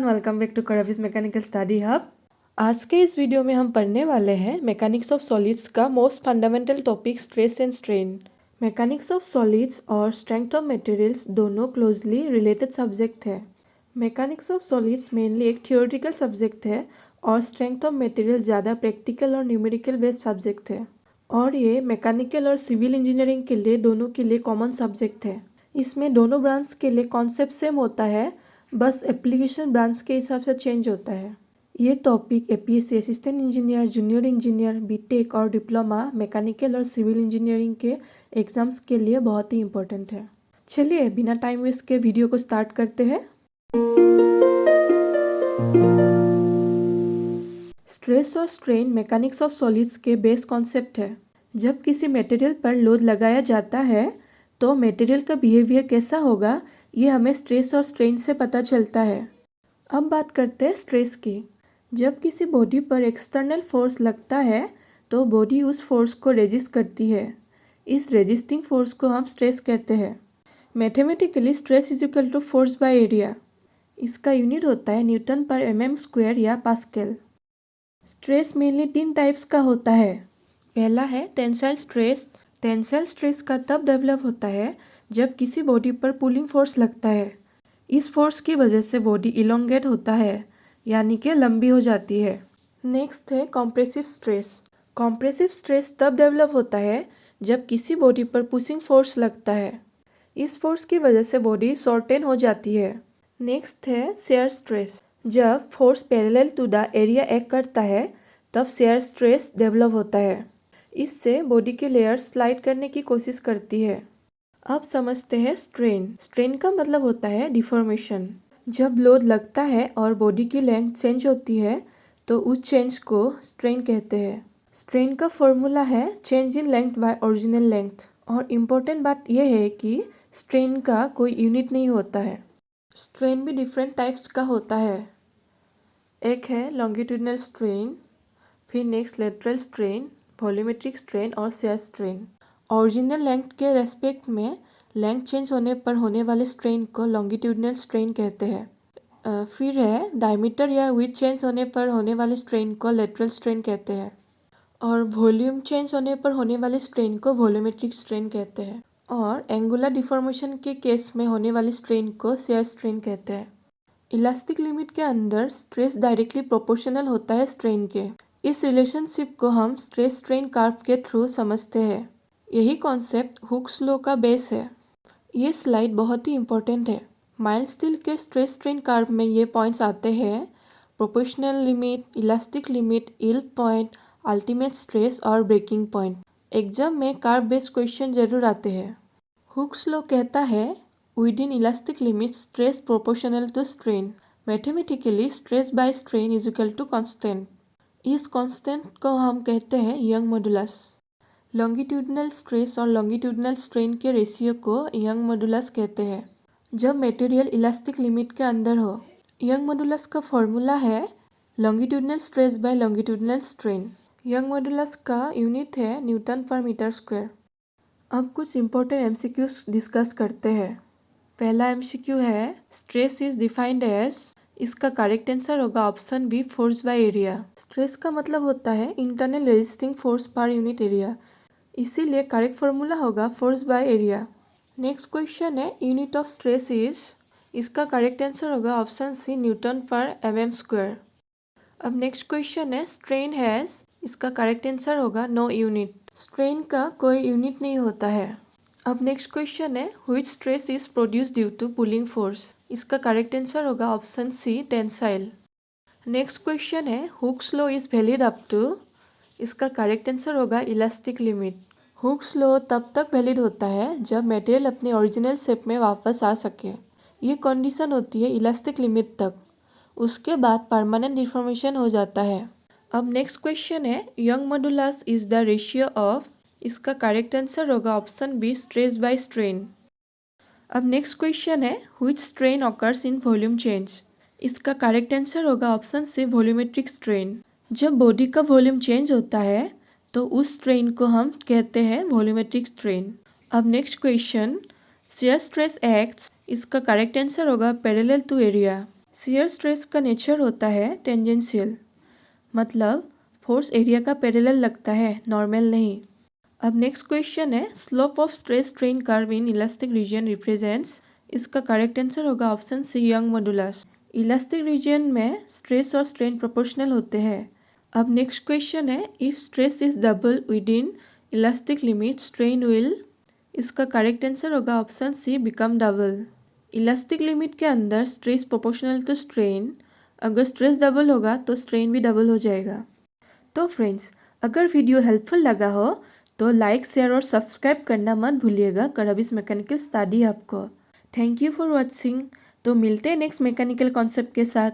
Everyone, welcome back to Karvis mechanical study hub. आज के इस वीडियो में हम पढ़ने वाले हैं मैकेनिक्स ऑफ सॉलिड्स का most fundamental topic stress and strain. Mechanics of solids और स्ट्रेंथ ऑफ मटेरियल्स दोनों क्लोजली रिलेटेड सब्जेक्ट है। मैकेनिक्स ऑफ सॉलिड्स मेनली एक थियोरेटिकल सब्जेक्ट है और स्ट्रेंथ ऑफ मटेरियल ज़्यादा प्रैक्टिकल और न्यूमेरिकल बेस्ड सब्जेक्ट है, और ये मैकेनिकल और सिविल इंजीनियरिंग के लिए दोनों के लिए कॉमन सब्जेक्ट है। इसमें दोनों ब्रांच के लिए कॉन्सेप्ट सेम होता है, बस एप्लीकेशन ब्रांच के हिसाब से चेंज होता है। ये topic APSC assistant engineer, junior engineer, BTech और डिप्लोमा मैकेनिकल और सिविल इंजीनियरिंग के एग्जाम्स के लिए बहुत ही इम्पोर्टेंट है। चलिए बिना टाइम वेस्ट के वीडियो को स्टार्ट करते हैं। स्ट्रेस और स्ट्रेन मैकेनिक्स ऑफ सॉलिड्स के बेस कॉन्सेप्ट है। जब किसी मटेरियल पर लोड लगाया जाता है तो मटेरियल का बिहेवियर कैसा होगा, ये हमें स्ट्रेस और स्ट्रेन से पता चलता है। अब बात करते हैं स्ट्रेस की। जब किसी बॉडी पर एक्सटर्नल फोर्स लगता है तो बॉडी उस फोर्स को रेजिस्ट करती है। इस रेजिस्टिंग फोर्स को हम स्ट्रेस कहते हैं। Mathematically stress is equal to force by area. इसका यूनिट होता है न्यूटन पर mm स्क्वायर या पास्कल। स्ट्रेस मेनली 3 टाइप्स का होता है। पहला है टेंसाइल स्ट्रेस। टेंसाइल स्ट्रेस का तब डेवलप होता है जब किसी बॉडी पर पुलिंग फोर्स लगता है। इस फोर्स की वजह से बॉडी इलोंगेट होता है, यानी कि लंबी हो जाती है। नेक्स्ट है कॉम्प्रेसिव स्ट्रेस। कॉम्प्रेसिव स्ट्रेस तब डेवलप होता है जब किसी बॉडी पर पुशिंग फोर्स लगता है। इस फोर्स की वजह से बॉडी शॉर्टेन हो जाती है। नेक्स्ट है शेयर स्ट्रेस। जब force parallel to the area act करता है तब शेयर स्ट्रेस डेवलप होता है। इससे बॉडी के लेयर स्लाइड करने की कोशिश करती है। अब समझते हैं स्ट्रेन। स्ट्रेन का मतलब होता है डिफॉर्मेशन। जब लोड लगता है और बॉडी की लेंथ चेंज होती है तो उस चेंज को स्ट्रेन कहते हैं। स्ट्रेन का फॉर्मूला है change in length bye original length. और इम्पोर्टेंट बात यह है कि स्ट्रेन का कोई यूनिट नहीं होता है। स्ट्रेन भी डिफरेंट टाइप्स का होता है। एक है लॉन्गिट्यूडनल स्ट्रेन, फिर next lateral strain, volumetric strain और शेयर स्ट्रेन। ओरिजिनल लेंथ के रेस्पेक्ट में लेंथ चेंज होने पर होने वाले स्ट्रेन को लॉन्गिट्यूडनल स्ट्रेन कहते हैं। फिर है डायमीटर या विड्थ चेंज होने पर होने वाले स्ट्रेन को लेटरल स्ट्रेन कहते हैं, और वॉल्यूम चेंज होने पर होने वाले स्ट्रेन को वॉल्यूमेट्रिक स्ट्रेन कहते हैं, और एंगुलर डिफॉर्मेशन के केस में होने वाले स्ट्रेन को शेयर स्ट्रेन कहते हैं। इलास्टिक लिमिट के अंदर स्ट्रेस डायरेक्टली प्रोपोर्शनल होता है स्ट्रेन के। इस रिलेशनशिप को हम स्ट्रेस स्ट्रेन कर्व के थ्रू समझते हैं। यही कॉन्सेप्ट हुक्स लॉ का बेस है। ये स्लाइड बहुत ही इम्पोर्टेंट है। माइल्स स्टील के स्ट्रेस स्ट्रेन कर्व में ये पॉइंट्स आते हैं: proportional limit, elastic limit, yield point, ultimate stress और ब्रेकिंग पॉइंट। एग्जाम में कर्व बेस्ड क्वेश्चन जरूर आते हैं। हुक्स लॉ कहता है within elastic limit stress proportional to strain. Mathematically stress by strain is equal to constant. इस constant को हम कहते हैं यंग मॉडुलस। लॉन्गिट्यूडनल स्ट्रेस और लॉन्गिट्यूडनल स्ट्रेन के रेशियो को यंग मॉडुलस कहते हैं जब मटेरियल इलास्टिक लिमिट के अंदर हो। यंग मॉडुलस का फॉर्मूला है longitudinal stress by longitudinal strain. Young modulus का यूनिट है न्यूटन पर मीटर स्क्वायर। अब कुछ इंपॉर्टेंट एमसीक्यूज डिस्कस करते हैं। पहला एमसीक्यू है स्ट्रेस इज डिफाइंड एज। इसका करेक्ट आंसर होगा option B, force by area. Stress का मतलब होता है internal resisting force per unit area, इसीलिए करेक्ट फॉर्मूला होगा force by area. Next question है यूनिट ऑफ स्ट्रेस इज। इसका करेक्ट आंसर होगा option C, newton per mm square. अब नेक्स्ट क्वेश्चन है स्ट्रेन हैज। इसका करेक्ट आंसर होगा no unit. Strain का कोई यूनिट नहीं होता है। अब नेक्स्ट क्वेश्चन है which stress is produce due to pulling force. इसका करेक्ट आंसर होगा option C, tensile. Next question है Hooke's law is valid up to. इसका करेक्ट आंसर होगा इलास्टिक लिमिट। हुक्स लॉ तब तक वैलिड होता है जब मटेरियल अपने ओरिजिनल शेप में वापस आ सके। ये कंडीशन होती है इलास्टिक लिमिट तक, उसके बाद परमानेंट डिफॉर्मेशन हो जाता है। अब नेक्स्ट क्वेश्चन है Young modulus is the ratio of. इसका करेक्ट आंसर होगा option B, stress by strain. अब नेक्स्ट क्वेश्चन है which strain occurs in volume change. इसका करेक्ट आंसर होगा ऑप्शन सी, वॉल्यूमेट्रिक स्ट्रेन। जब बॉडी का वॉल्यूम चेंज होता है तो उस स्ट्रेन को हम कहते हैं वॉल्यूमेट्रिक स्ट्रेन। अब next question shear stress acts. इसका करेक्ट आंसर होगा parallel to area. Shear stress का नेचर होता है टेंजेंशियल, मतलब फोर्स एरिया का पैरेलल लगता है, नॉर्मल नहीं। अब नेक्स्ट क्वेश्चन है, slope of stress strain curve in elastic region represents. इसका करेक्ट आंसर होगा option C, Young modulus. Elastic region में स्ट्रेस और स्ट्रेन प्रोपोर्शनल होते हैं। अब नेक्स्ट क्वेश्चन है, if stress is double within elastic limit strain will. इसका correct answer होगा option C, become double. Elastic limit के अंदर स्ट्रेस प्रोपोर्शनल टू स्ट्रेन, अगर स्ट्रेस डबल होगा तो स्ट्रेन भी डबल हो जाएगा। तो फ्रेंड्स, अगर वीडियो हेल्पफुल लगा हो तो लाइक, शेयर और सब्सक्राइब करना मत भूलिएगा करबिस मैकेनिकल स्टडी हब को। Thank you for watching. तो मिलते हैं नेक्स्ट मैकेनिकल कॉन्सेप्ट के साथ।